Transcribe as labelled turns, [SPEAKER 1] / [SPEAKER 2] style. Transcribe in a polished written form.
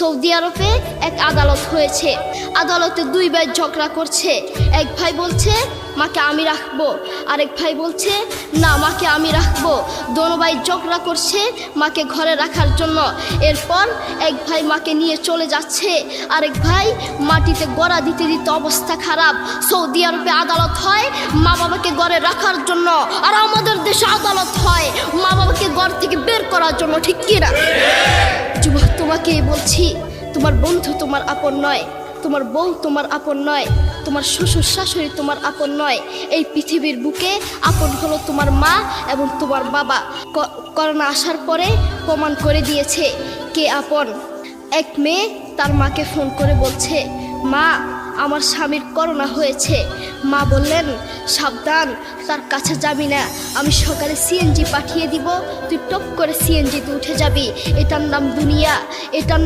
[SPEAKER 1] Saudi আরবে এক আদালত হয়েছে। আদালতে দুই ভাই ঝগড়া করছে। এক ভাই বলছে মাকে আমি রাখবো, আরেক ভাই বলছে না মাকে আমি রাখবো। দোনো ভাই ঝগড়া করছে মাকে ঘরে রাখার জন্য। এরপর এক ভাই মাকে নিয়ে চলে যাচ্ছে, আরেক ভাই মাটিতে গড়া দিতে দিতে অবস্থা খারাপ। সৌদি আরবে আদালত হয় মা বাবাকে ঘরে রাখার জন্য, আর আমাদের দেশে আদালত হয় মা বাবাকে ঘর থেকে বের করার জন্য, ঠিক কি না? যুবক, তোমাকেই বলছি, তোমার বন্ধু তোমার আপন নয়, তোমার বউ তোমার আপন নয়, তোমার শ্বশুর শাশুড়ি তোমার আপন নয়। এই পৃথিবীর বুকে আপন হলো তোমার মা এবং তোমার বাবা। করোনা আসার পরে প্রমাণ করে দিয়েছে কে আপন। এক মেয়ে তার মাকে ফোন করে বলছে, মা আমার স্বামীর করোনা হয়েছে। মা বললেন সাবধান, তার কাছে যাবি না, আমি সকালে সিএনজি পাঠিয়ে দিব, তুই টপ করে সিএনজিতে উঠে যাবি। এটার নাম দুনিয়া, এটার